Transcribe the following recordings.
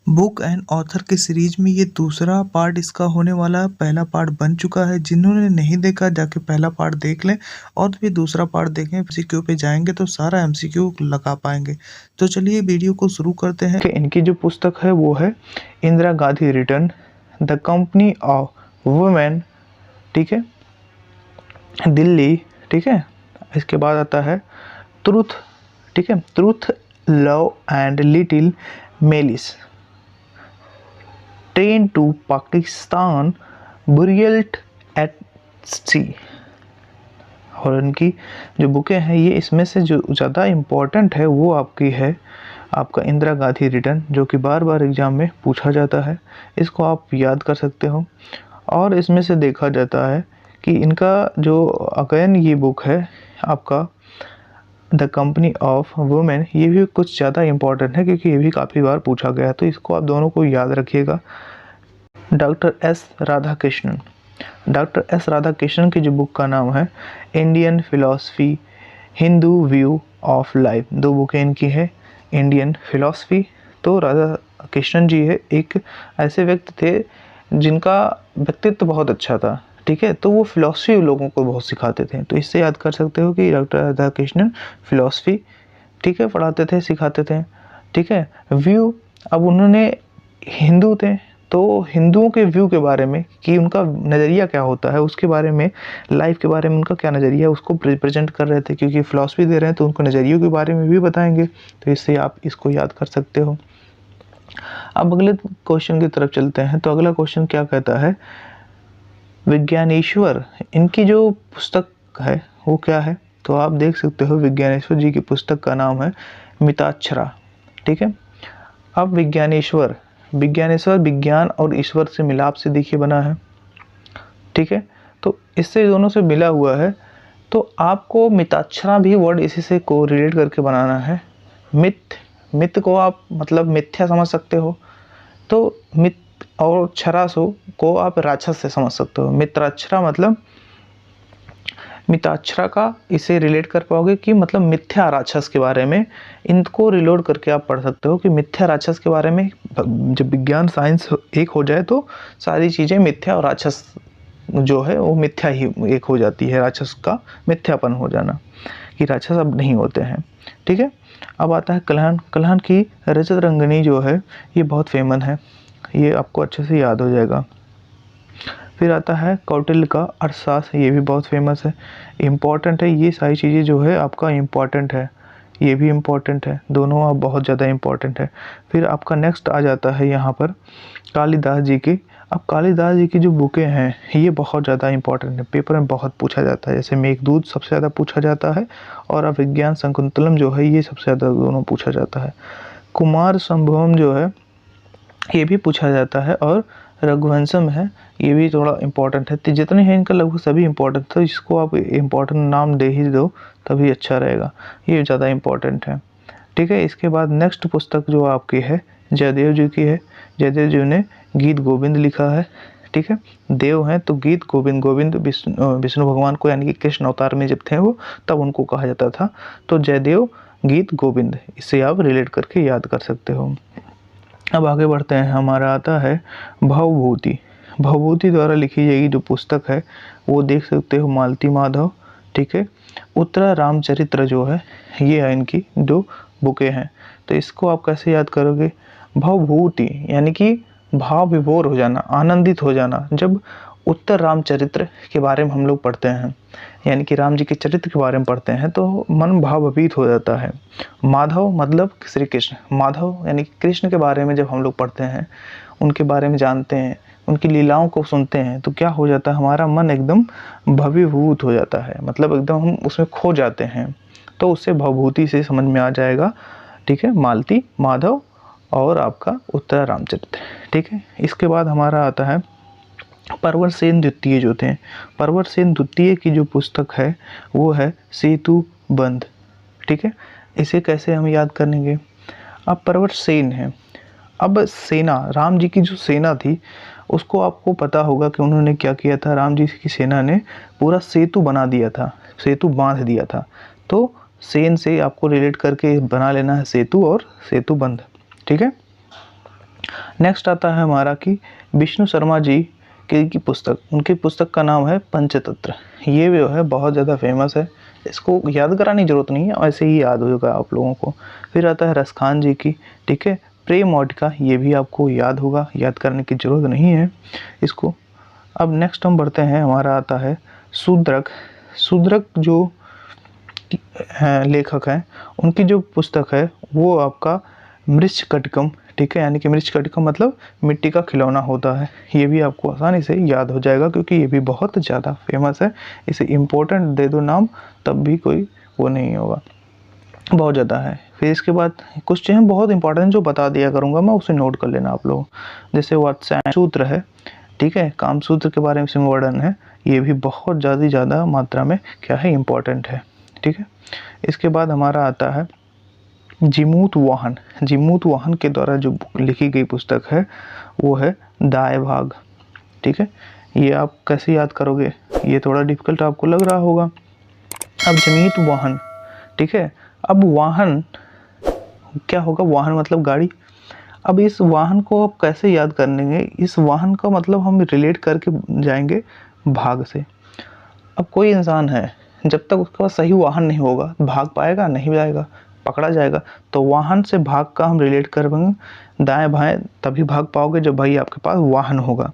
Book and author के series में ये दूसरा पार्ट इसका होने वाला है। पहला पार्ट बन चुका है, जिन्होंने नहीं देखा जाके पहला पार्ट देख लें और फिर दूसरा पार्ट देखें। एमसीक्यू पे जाएंगे तो सारा एमसीक्यू लगा पाएंगे। तो चलिए वीडियो को शुरू करते हैं। इनकी जो पुस्तक है वो है Indira Gandhi return, the company of women, ठीक है, दिल्ली, ठीक है। इसके बाद आता है ट्रूथ, ठीक है, truth, love and little malice, train to Pakistan, burial at sea. और इनकी जो बुकें हैं ये इसमें से जो ज़्यादा इम्पोर्टेंट है वो आपकी है आपका इंदिरा गांधी रिटर्न, जो कि बार बार एग्ज़ाम में पूछा जाता है। इसको आप याद कर सकते हो। और इसमें से देखा जाता है कि इनका जो अगेन ये बुक है आपका द कंपनी ऑफ वुमेन, ये भी कुछ ज़्यादा इम्पोर्टेंट है क्योंकि ये भी काफ़ी बार पूछा गया है। तो इसको आप दोनों को याद रखिएगा। Doctor S Radhakrishnan, doctor S Radhakrishnan की जो बुक का नाम है Indian philosophy, Hindu view of life. दो बुकें इनकी है। इंडियन फिलॉसफी, तो राधाकृष्णन जी है एक ऐसे व्यक्ति थे जिनका व्यक्तित्व बहुत अच्छा था, ठीक है। तो वो फिलॉसफी लोगों को बहुत सिखाते थे। तो इससे याद कर सकते हो कि डॉक्टर राधाकृष्णन फिलॉसफी, ठीक है, पढ़ाते थे, सिखाते थे, ठीक है। व्यू, अब उन्होंने हिंदू थे तो हिंदुओं के व्यू के बारे में कि उनका नज़रिया क्या होता है, उसके बारे में, लाइफ के बारे में उनका क्या नज़रिया है उसको प्रेजेंट कर रहे थे। क्योंकि फ़िलॉसफी दे रहे हैं तो उनको नज़रियों के बारे में भी बताएंगे। तो इससे आप इसको याद कर सकते हो। अब अगले क्वेश्चन की तरफ चलते हैं। तो अगला क्वेश्चन क्या कहता है, विज्ञानेश्वर, इनकी जो पुस्तक है वो क्या है। तो आप देख सकते हो विज्ञानेश्वर जी की पुस्तक का नाम है मिताक्षरा, ठीक है। अब विज्ञानेश्वर, विज्ञानेश्वर विज्ञान और ईश्वर से मिलाप से देखिए बना है, ठीक है। तो इससे दोनों से मिला हुआ है। तो आपको मिताक्षरा भी वर्ड इसी से को रिलेट करके बनाना है। मिथ, मिथ को आप मतलब मिथ्या समझ सकते हो, तो मिथ और क्षरासु को आप राक्षस से समझ सकते हो। मित्राक्षरा मतलब मिताक्षरा का इसे रिलेट कर पाओगे कि मतलब मिथ्या राक्षस के बारे में, इनको रिलोड करके आप पढ़ सकते हो कि मिथ्या राक्षस के बारे में। जब विज्ञान साइंस एक हो जाए तो सारी चीज़ें मिथ्या और राक्षस जो है वो मिथ्या ही एक हो जाती है, राक्षस का मिथ्यापन हो जाना, कि राक्षस अब नहीं होते हैं, ठीक है। अब आता है कल्हान, कल्हान की रजत रंगनी जो है ये बहुत फेमस है, ये आपको अच्छे से याद हो जाएगा। फिर आता है कौटिल्य का अर्थशास्त्र, ये भी बहुत फेमस है, इम्पॉर्टेंट है। ये सारी चीज़ें जो है आपका इम्पॉर्टेंट है, ये भी इम्पॉर्टेंट है, दोनों आप बहुत ज़्यादा इम्पॉर्टेंट है। फिर आपका नेक्स्ट आ जाता है यहाँ पर कालिदास जी की। अब कालिदास जी की जो बुकें हैं ये बहुत ज़्यादा इम्पॉर्टेंट है, पेपर में बहुत पूछा जाता है। जैसे मेघदूत सबसे ज़्यादा पूछा जाता है और अभिज्ञान शकुंतलम जो है ये सबसे ज़्यादा दोनों पूछा जाता है। कुमार संभवम जो है ये भी पूछा जाता है और रघुवंशम है, ये भी थोड़ा इम्पोर्टेंट है। तो जितने हैं इनका लगभग सभी इम्पोर्टेंट, तो इसको आप इम्पोर्टेंट नाम दे ही दो तभी अच्छा रहेगा, ये ज़्यादा इम्पोर्टेंट है, ठीक है। इसके बाद नेक्स्ट पुस्तक जो आपकी है जयदेव जी की है। जयदेव जी ने गीत गोविंद लिखा है, ठीक है। देव हैं तो गीत गोविंद, गोविंद विष्णु भगवान को यानी कि कृष्ण अवतार में जब थे वो तब उनको कहा जाता था। तो जयदेव गीत गोविंद, इससे आप रिलेट करके याद कर सकते हो। अब आगे बढ़ते हैं, हमारा आता है भवभूति। भवभूति द्वारा लिखी जाएगी जो पुस्तक है वो देख सकते हो मालती माधव, ठीक है। उत्तरा रामचरित्र जो है ये है इनकी जो बुकें हैं। तो इसको आप कैसे याद करोगे, भवभूति यानी कि भाव विभोर हो जाना, आनंदित हो जाना। जब उत्तर रामचरित्र के बारे में हम लोग पढ़ते हैं यानी कि राम जी के चरित्र के बारे में पढ़ते हैं तो मन भावभीत हो जाता है। माधव मतलब श्री कृष्ण, माधव यानी कि कृष्ण के बारे में जब हम लोग पढ़ते हैं, उनके बारे में जानते हैं, उनकी लीलाओं को सुनते हैं तो क्या हो जाता है, हमारा मन एकदम भवीभूत हो जाता है, मतलब एकदम हम उसमें खो जाते हैं। तो उससे भवभूति से समझ में आ जाएगा, ठीक है, मालती माधव और आपका उत्तरा रामचरित्र, ठीक है। इसके बाद हमारा आता है परवर सेन द्वितीय जो थे। परवर सेन द्वितीय की जो पुस्तक है वो है सेतु बंध, ठीक है। इसे कैसे हम याद करेंगे, अब परवर सेन है। अब सेना, राम जी की जो सेना थी उसको आपको पता होगा कि उन्होंने क्या किया था। राम जी की सेना ने पूरा सेतु बना दिया था, सेतु बांध दिया था। तो सेन से आपको रिलेट करके बना लेना है सेतु और सेतु बंध, ठीक है। नेक्स्ट आता है हमारा कि विष्णु शर्मा जी की पुस्तक, उनकी पुस्तक का नाम है पंचतंत्र। ये जो है बहुत ज़्यादा फेमस है, इसको याद कराने की ज़रूरत नहीं है, ऐसे ही याद होगा आप लोगों को। फिर आता है रसखान जी की, ठीक है, प्रेम वाटिका, ये भी आपको याद होगा, याद करने की ज़रूरत नहीं है इसको। अब नेक्स्ट हम बढ़ते हैं, हमारा आता है शूद्रक। शूद्रक जो लेखक हैं, उनकी जो पुस्तक है वो आपका मृच्छकटिकम, ठीक है, यानी कि मृच्छकटिकम मतलब मिट्टी का खिलौना होता है। ये भी आपको आसानी से याद हो जाएगा क्योंकि ये भी बहुत ज़्यादा फेमस है। इसे इम्पोर्टेंट दे दो नाम, तब भी कोई वो नहीं होगा, बहुत ज़्यादा है। फिर इसके बाद कुछ चीज़ें बहुत इंपॉर्टेंट जो बता दिया करूँगा मैं, उसे नोट कर लेना आप लोग। जैसे वात्स्यायन सूत्र है, ठीक है, कामसूत्र के बारे में इसमें वर्णन है, ये भी बहुत ज़्यादा मात्रा में क्या है, इम्पोर्टेंट है, ठीक है। इसके बाद हमारा आता है जीमूत वाहन। जीमूत वाहन के द्वारा जो लिखी गई पुस्तक है वो है दाय भाग, ठीक है। ये आप कैसे याद करोगे, ये थोड़ा डिफिकल्ट आपको लग रहा होगा। अब जमीत वाहन, ठीक है। अब वाहन क्या होगा, वाहन मतलब गाड़ी। अब इस वाहन को आप कैसे याद करेंगे, इस वाहन का मतलब हम रिलेट करके जाएंगे भाग से। अब कोई इंसान है, जब तक उसके पास सही वाहन नहीं होगा भाग पाएगा, नहीं जाएगा, पकड़ा जाएगा। तो वाहन से भाग का हम रिलेट करेंगे, दाएं बाएं तभी भाग पाओगे जब भाई आपके पास वाहन होगा,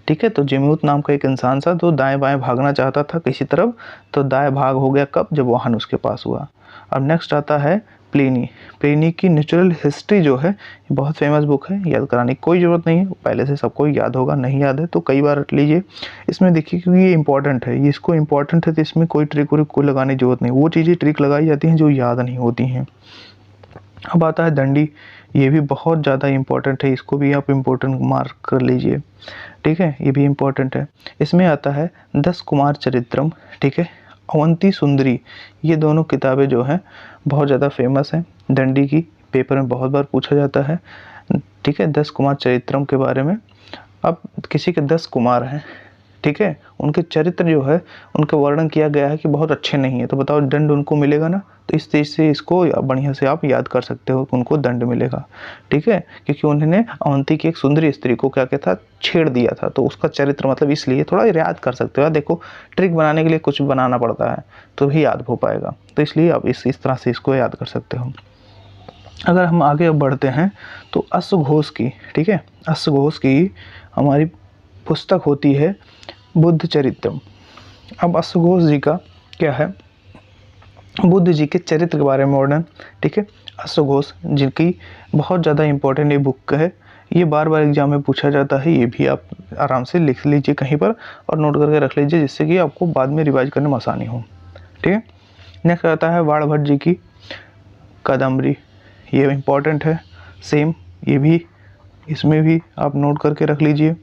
ठीक है। तो जिमूत नाम का एक इंसान था जो दाएं बाएं भागना चाहता था किसी तरफ, तो दाएं भाग हो गया कब, जब वाहन उसके पास हुआ। अब नेक्स्ट आता है प्लिनी। प्लिनी की नेचुरल हिस्ट्री जो है बहुत फेमस बुक है, याद कराने की कोई ज़रूरत नहीं है, पहले से सबको याद होगा, नहीं याद है तो कई बार रट लीजिए। इसमें देखिए क्योंकि ये इंपॉर्टेंट है, ये इसको इंपॉर्टेंट है तो इसमें कोई ट्रिक व्रिक को लगाने की जरूरत नहीं, वो चीज़ें ट्रिक लगाई जाती हैं जो याद नहीं होती हैं। अब आता है दंडी, ये भी बहुत ज़्यादा इम्पोर्टेंट है, इसको भी आप इम्पोर्टेंट मार्क कर लीजिए, ठीक है, ये भी इम्पोर्टेंट है। इसमें आता है 10 कुमार चरित्रम, ठीक है, अवंती सुंदरी, ये दोनों किताबें जो हैं बहुत ज़्यादा फेमस हैं। दंडी की पेपर में बहुत बार पूछा जाता है, ठीक है, 10 कुमार चरित्रम के बारे में। अब किसी के 10 कुमार हैं, ठीक है, उनके चरित्र जो है उनका वर्णन किया गया है कि बहुत अच्छे नहीं है, तो बताओ दंड उनको मिलेगा ना, तो इस चीज़ से इसको बढ़िया से आप याद कर सकते हो कि उनको दंड मिलेगा, ठीक है, क्योंकि उन्होंने अवंती की एक सुंदरी स्त्री को क्या कहता छेड़ दिया था, तो उसका चरित्र मतलब इसलिए थोड़ा याद कर सकते हो। देखो ट्रिक बनाने के लिए कुछ बनाना पड़ता है तो भी याद हो पाएगा, तो इसलिए आप इस तरह से इसको याद कर सकते हो। अगर हम आगे बढ़ते हैं तो अश्वघोष की, ठीक है, अश्वघोष की हमारी पुस्तक होती है बुद्ध चरित्रम। अब अश्वघोष जी का क्या है, बुद्ध जी के चरित्र के बारे में वर्णन, ठीक है। अश्वघोष जिनकी बहुत ज़्यादा इम्पोर्टेंट ये बुक है, ये बार बार एग्जाम में पूछा जाता है, ये भी आप आराम से लिख लीजिए कहीं पर और नोट करके रख लीजिए जिससे कि आपको बाद में रिवाइज करने में आसानी हो, ठीक है। नेक्स्ट आता है वाण भट्ट जी की कादम्बरी, ये इम्पोर्टेंट है सेम, ये भी इसमें भी आप नोट करके रख लीजिए।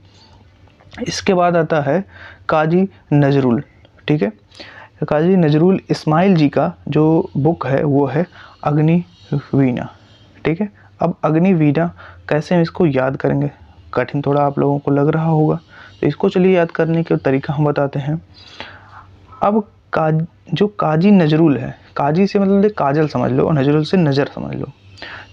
इसके बाद आता है काजी नजरुल, ठीक है, काजी नजरुल इस्माइल जी का जो बुक है वो है अग्निवीणा, ठीक है। अब अग्निवीणा कैसे हम इसको याद करेंगे, कठिन थोड़ा आप लोगों को लग रहा होगा, तो इसको चलिए याद करने का तरीका हम बताते हैं। अब जो काजी नजरुल है, काजी से मतलब काजल समझ लो और नजरुल से नज़र समझ लो,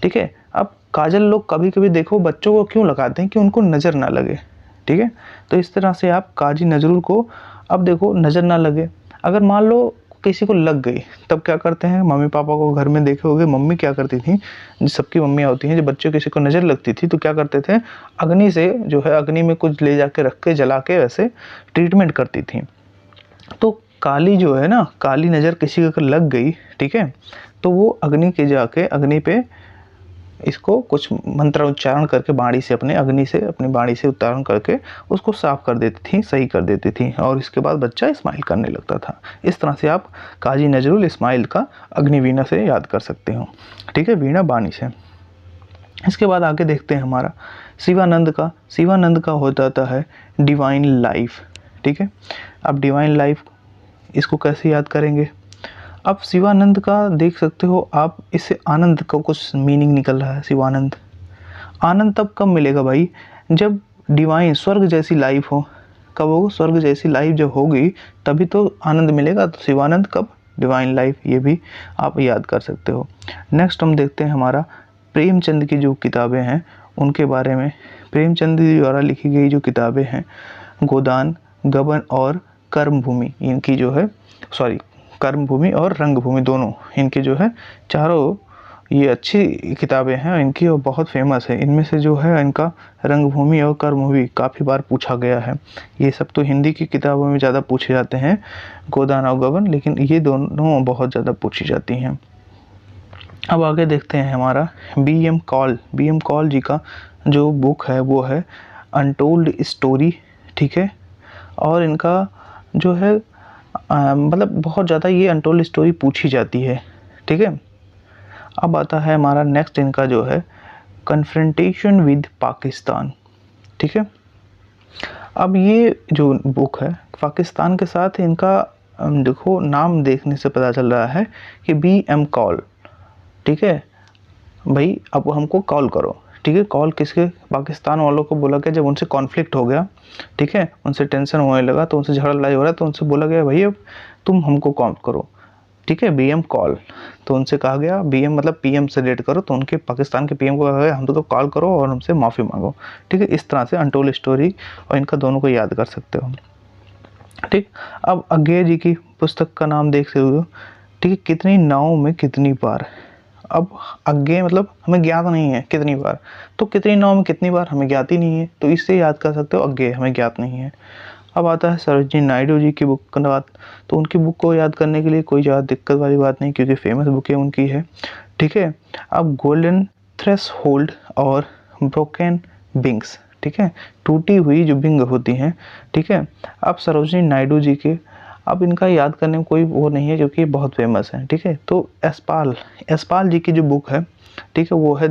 ठीक है। अब काजल लोग कभी कभी देखो बच्चों को क्यों लगाते हैं कि उनको नज़र ना लगे, ठीक है, तो इस तरह से आप काजी नजरुल को, अब देखो नज़र ना लगे, अगर मान लो किसी को लग गई तब क्या करते हैं, मम्मी पापा को घर में देखे होगे, मम्मी क्या करती थी, सबकी मम्मियाँ होती हैं, जब बच्चे किसी को नज़र लगती थी तो क्या करते थे, अग्नि से जो है अग्नि में कुछ ले जाके रख के जला के वैसे ट्रीटमेंट करती थी। तो काली जो है ना, काली नज़र किसी को अगर लग गई, ठीक है, तो वो अग्नि के जाके अग्नि पे इसको कुछ मंत्र उच्चारण करके बाणी से अपनी बाणी से उच्चारण करके उसको साफ कर देती थी, सही कर देती थी, और इसके बाद बच्चा स्माइल करने लगता था। इस तरह से आप काजी नजरुल इस्माइल का अग्निवीणा से याद कर सकते हो, ठीक है, वीणा बाणी से। इसके बाद आगे देखते हैं हमारा शिवानंद का हो जाता है डिवाइन लाइफ, ठीक है। अब डिवाइन लाइफ इसको कैसे याद करेंगे, अब शिवानंद का देख सकते हो आप, इससे आनंद का कुछ मीनिंग निकल रहा है। शिवानंद, आनंद तब कब मिलेगा भाई, जब डिवाइन स्वर्ग जैसी लाइफ हो, कब हो, स्वर्ग जैसी लाइफ जब होगी तभी तो आनंद मिलेगा, तो शिवानंद कब, डिवाइन लाइफ, ये भी आप याद कर सकते हो। नेक्स्ट हम देखते हैं हमारा प्रेमचंद की जो किताबें हैं उनके बारे में प्रेमचंद जी द्वारा लिखी गई जो किताबें हैं गोदान, गबन और कर्मभूमि, इनकी जो है कर्मभूमि और रंगभूमि दोनों, इनके जो है चारों ये अच्छी किताबें हैं इनकी और बहुत फेमस है। इनमें से जो है इनका रंगभूमि और कर्मभूमि काफ़ी बार पूछा गया है। ये सब तो हिंदी की किताबों में ज़्यादा पूछे जाते हैं गोदान और गबन, लेकिन ये दोनों बहुत ज़्यादा पूछी जाती हैं। अब आगे देखते हैं हमारा बी एम कॉल जी का जो बुक है वो है अनटोल्ड स्टोरी, ठीक है। और इनका जो है मतलब बहुत ज़्यादा ये अनटोल्ड स्टोरी पूछी जाती है, ठीक है। अब आता है हमारा नेक्स्ट इनका जो है कन्फ्रंटेशन विद पाकिस्तान, ठीक है। अब ये जो बुक है पाकिस्तान के साथ इनका देखो नाम देखने से पता चल रहा है कि बी एम कॉल, ठीक है भाई, अब हमको कॉल करो, ठीक है। कॉल किसके, पाकिस्तान वालों को बोला गया जब उनसे कॉन्फ्लिक्ट हो गया, ठीक है, उनसे टेंशन होने लगा, तो उनसे झगड़ा लड़ाई हो रहा है, तो उनसे बोला गया भाई अब तुम हमको कॉल करो, ठीक है, बीएम कॉल। तो उनसे कहा गया बीएम मतलब पीएम से रिलेट करो, तो उनके पाकिस्तान के पीएम को कहा गया हम तो कॉल करो और हमसे माफ़ी मांगो, ठीक है। इस तरह से अनटोल्ड स्टोरी और इनका दोनों को याद कर सकते हो, ठीक। अब अज्ञे जी की पुस्तक का नाम देख सकते हो, ठीक है, कितनी नाव में कितनी बार। अब अज्ञे मतलब हमें ज्ञात नहीं है कितनी बार, तो कितनी नाव में कितनी बार हमें ज्ञात ही नहीं है, तो इससे याद कर सकते हो अज्ञे हमें ज्ञात नहीं है। अब आता है सरोजिनी नायडू जी की बुक का बात, तो उनकी बुक को याद करने के लिए कोई ज़्यादा दिक्कत वाली बात नहीं, क्योंकि फेमस बुकें उनकी है, ठीक है। अब गोल्डन थ्रेशोल्ड और ब्रोकन विंग्स, ठीक है, टूटी हुई जो विंग होती हैं, ठीक है। अब सरोजिनी नायडू जी के, अब इनका याद करने में कोई वो नहीं है क्योंकि बहुत फेमस है, ठीक है। तो यशपाल जी की जो बुक है, ठीक है, वो है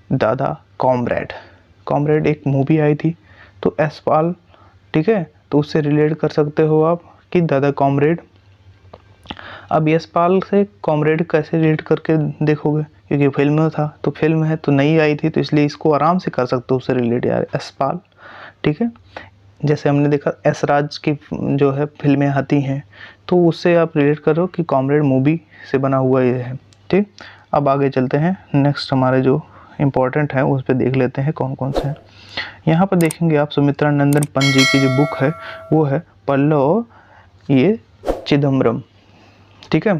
दादा कॉमरेड एक मूवी आई थी, तो यशपाल, ठीक है, तो उससे रिलेट कर सकते हो आप कि दादा कॉमरेड। अब यशपाल से कॉमरेड कैसे रिलेट करके देखोगे, क्योंकि फिल्म था, तो फिल्म है तो नई आई थी, तो इसलिए इसको आराम से कर सकते हो उससे रिलेट यार यशपाल, ठीक है। जैसे हमने देखा ऐशराज की जो है फिल्में आती हैं, तो उससे आप रिलेट करो कि कॉमरेड मूवी से बना हुआ ये है, ठीक। अब आगे चलते हैं, नेक्स्ट हमारे जो इम्पोर्टेंट है उस पर देख लेते हैं कौन कौन से हैं। यहाँ पर देखेंगे आप सुमित्रा नंदन पंत जी की जो बुक है वो है पल्लव ये चिदम्बरम, ठीक है।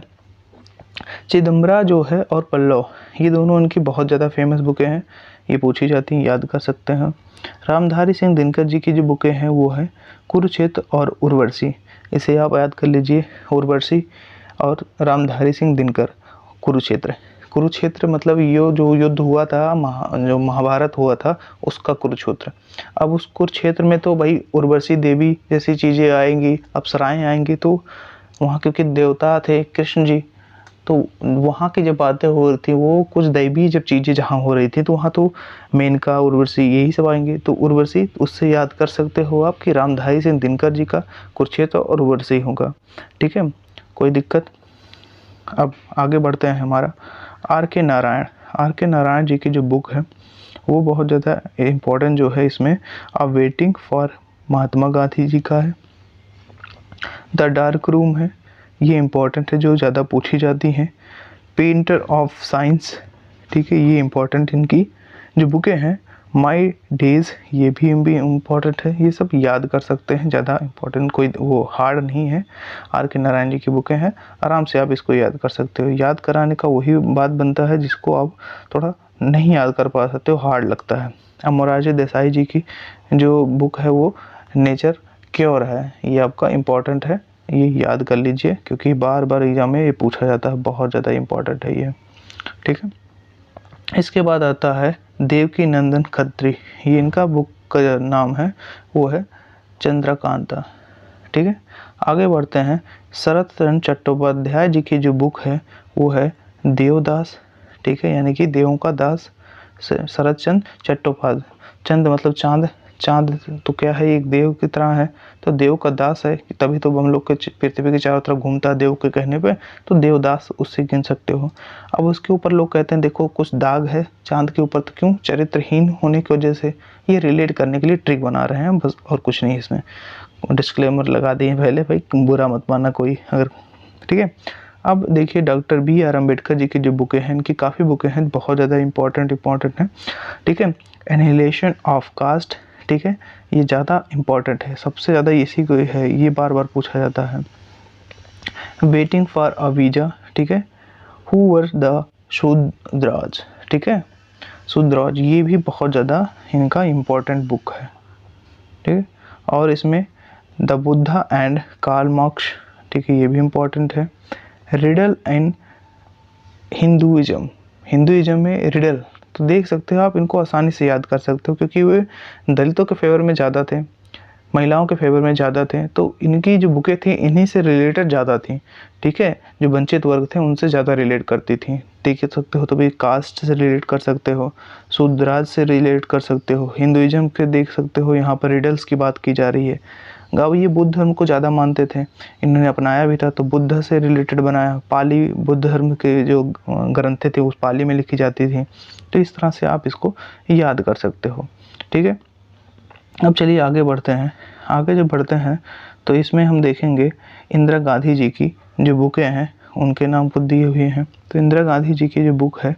चिदम्बरा जो है और पल्लव ये दोनों उनकी बहुत ज़्यादा फेमस बुकें हैं, ये पूछी जाती हैं, याद कर सकते हैं। रामधारी सिंह दिनकर जी की जो बुकें हैं वो है कुरुक्षेत्र और उर्वशी, इसे आप याद कर लीजिए, उर्वशी और रामधारी सिंह दिनकर। कुरुक्षेत्र मतलब ये जो युद्ध हुआ था जो महाभारत हुआ था उसका कुरुक्षेत्र। अब उस कुरुक्षेत्र में तो भाई उर्वशी देवी जैसी चीज़ें आएंगी, अप्सराएं आएंगी, तो वहाँ क्योंकि देवता थे कृष्ण जी, तो वहाँ की जब बातें हो रही थी वो कुछ दैवी जब चीज़ें जहाँ हो रही थी, तो वहाँ तो मेनका उर्वशी यही सब आएंगे, तो उर्वशी उससे याद कर सकते हो आप कि रामधारी सिंह दिनकर जी का कुरुक्षेत्र और उर्वशी होगा, ठीक है, कोई दिक्कत। अब आगे बढ़ते हैं हमारा आर के नारायण जी की जो बुक है वो बहुत ज़्यादा इम्पोर्टेंट जो है, इसमें अ वेटिंग फॉर महात्मा गांधी जी का है। द डार्क रूम है, ये इम्पोर्टेंट है, जो ज़्यादा पूछी जाती हैं। पेंटर ऑफ साइंस, ठीक है, ये इम्पोर्टेंट इनकी जो बुकें हैं। माई डेज़, ये भी इम्पोर्टेंट है, ये सब याद कर सकते हैं, ज़्यादा इम्पोर्टेंट कोई वो हार्ड नहीं है। आर के नारायण जी की बुकें हैं, आराम से आप इसको याद कर सकते हो। याद कराने का वही बात बनता है जिसको आप थोड़ा नहीं याद कर पा सकते हो, हार्ड लगता है। अब मोरारजी देसाई जी की जो बुक है वो नेचर क्योर है, ये आपका इम्पोर्टेंट है, ये याद कर लीजिए क्योंकि बार बार एग्जाम में ये पूछा जाता है, बहुत ज़्यादा इम्पोर्टेंट है ये, ठीक है। इसके बाद आता है देवकी नंदन खत्री, ये इनका बुक का नाम है वो है चंद्रकांता, ठीक है। आगे बढ़ते हैं, शरत चंद्र चट्टोपाध्याय जी की जो बुक है वो है देवदास, ठीक है, यानी कि देवों का दास। शरत चंद्र चट्टोपाध्याय, चंद्र मतलब चांद तो क्या है, एक देव की तरह है, तो देव का दास है, तभी तो हम लोग के पृथ्वी के चारों तरफ घूमता है देव के कहने पे, तो देवदास उससे गिन सकते हो। अब उसके ऊपर लोग कहते हैं देखो कुछ दाग है चांद के ऊपर, तो क्यों, चरित्रहीन होने की वजह से, ये रिलेट करने के लिए ट्रिक बना रहे हैं बस, और कुछ नहीं। इसमें डिस्क्लेमर लगा दिए पहले, भाई बुरा मत मानना कोई अगर, ठीक है। अब देखिए doctor B are Ambedkar ji की जो बुकें हैं, इनकी काफ़ी बुकें हैं, बहुत ज़्यादा इंपॉर्टेंट हैं, ठीक है। एनिहिलेशन ऑफ कास्ट, ठीक है, ये ज़्यादा इंपॉर्टेंट है, सबसे ज़्यादा इसी को है, ये बार बार पूछा जाता है। वेटिंग फॉर अ वीज़ा, ठीक है। हु वर द शूद्राज, ठीक है, शूद्राज, ये भी बहुत ज़्यादा इनका इम्पोर्टेंट बुक है, ठीक है। और इसमें the Buddha and Karl Marx, ठीक है, ये भी इम्पोर्टेंट है। रिडल एंड हिंदुइज्म, हिंदुइज्म में रिडल, तो देख सकते हो आप, इनको आसानी से याद कर सकते हो क्योंकि वे दलितों के फेवर में ज़्यादा थे, महिलाओं के फेवर में ज़्यादा थे, तो इनकी जो बुकें थी इन्हीं से रिलेटेड ज़्यादा थी, ठीक है। जो वंचित वर्ग थे उनसे ज़्यादा रिलेट करती थी, देख सकते हो। तो भाई कास्ट से रिलेट कर सकते हो, शूद्राज से रिलेट कर सकते हो, हिंदुइज्म के देख सकते हो, यहाँ पर रिडल्स की बात की जा रही है। गाँव ये बुद्ध धर्म को ज़्यादा मानते थे, इन्होंने अपनाया भी था, तो बुद्ध से रिलेटेड बनाया। पाली बुद्ध धर्म के जो ग्रंथें थे उस पाली में लिखी जाती थी, तो इस तरह से आप इसको याद कर सकते हो, ठीक है। अब चलिए आगे बढ़ते हैं। आगे जब बढ़ते हैं तो इसमें हम देखेंगे इंदिरा गांधी जी की जो बुकें हैं उनके नाम खुद दिए हुए हैं। तो इंदिरा गांधी जी की जो बुक है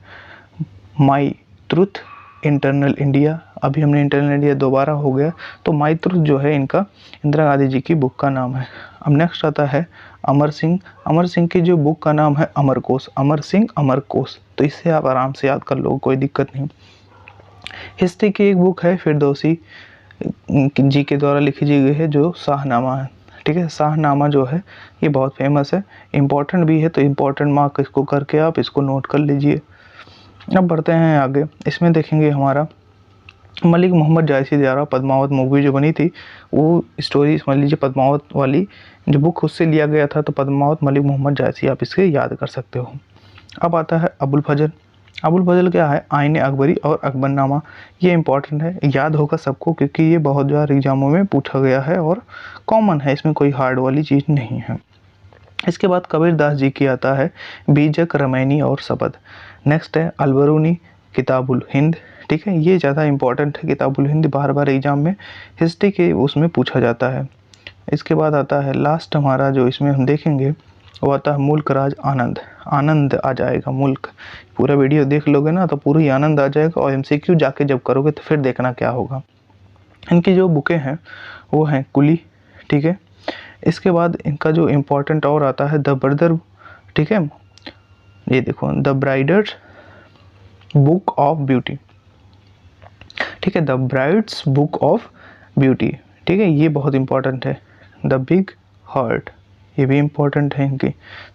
माई ट्रुथ इंटरनल इंडिया, अभी हमने इंटरनल इंडिया दोबारा हो गया, तो माई ट्रुथ जो है इनका इंदिरा गांधी जी की बुक का नाम है। अब नेक्स्ट आता है अमर सिंह, अमर सिंह की जो बुक का नाम है अमरकोश, अमर सिंह अमरकोश, तो इससे आप आराम से याद कर लो, कोई दिक्कत नहीं। हिस्ट्री की एक बुक है फिरदौसी जी के द्वारा लिखी गई है जो शाहनामा है, ठीक है। शाहनामा जो है ये बहुत फेमस है, इम्पोर्टेंट भी है, तो इम्पोर्टेंट मार्क इसको करके आप इसको नोट कर लीजिए। अब बढ़ते हैं आगे, इसमें देखेंगे हमारा मलिक मोहम्मद जायसी द्वारा पद्मावत मूवी जो बनी थी, वो स्टोरी समझ लीजिए पद्मावत वाली जो बुक उससे लिया गया था, तो पद्मावत मलिक मोहम्मद जायसी आप इसके याद कर सकते हो। अब आता है अबुल फजल, अबुल फजल क्या है, आईने अकबरी और अकबरनामा, ये इंपॉर्टेंट है, याद होगा सबको क्योंकि ये बहुत ज़्यादा एग्जामों में पूछा गया है और कॉमन है, इसमें कोई हार्ड वाली चीज़ नहीं है। इसके बाद कबीर दास जी की आता है बीजक रमैनी और शबद। नेक्स्ट है अलबरूनी किताबुल हिंद, ठीक है, ये ज़्यादा इंपॉर्टेंट है, किताबुल हिंद बार बार एग्जाम में हिस्ट्री के उसमें पूछा जाता है। इसके बाद आता है लास्ट हमारा जो इसमें हम देखेंगे वो आता है मुल्क राज आनंद, आनंद आ जाएगा मुल्क, पूरा वीडियो देख लोगे ना तो पूरी आनंद आ जाएगा, और एमसीक्यू जाके जब करोगे तो फिर देखना क्या होगा। इनकी जो बुकें हैं वो हैं कुली, ठीक है। इसके बाद इनका जो इम्पोर्टेंट और आता है द ब्रदर, ठीक है, ये देखो द ब्राइडर्स बुक ऑफ ब्यूटी, ठीक है, the brides book of beauty, ठीक है, ये बहुत इंपॉर्टेंट है। द बिग हार्ट, ये भी इम्पोर्टेंट है इनकी।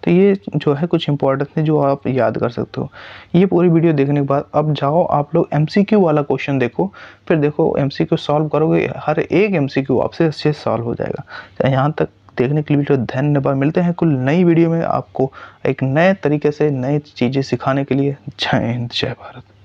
तो ये जो है कुछ इंपॉर्टेंट है जो आप याद कर सकते हो। ये पूरी वीडियो देखने के बाद अब जाओ आप लोग एमसीक्यू वाला क्वेश्चन देखो, फिर देखो एमसीक्यू सॉल्व करोगे, हर एक एमसीक्यू आपसे अच्छे से सॉल्व हो जाएगा। तो यहाँ तक देखने के लिए धन्यवाद, मिलते हैं कुल नई वीडियो में आपको एक नए तरीके से नई चीज़ें सिखाने के लिए। जय हिंद, जय भारत।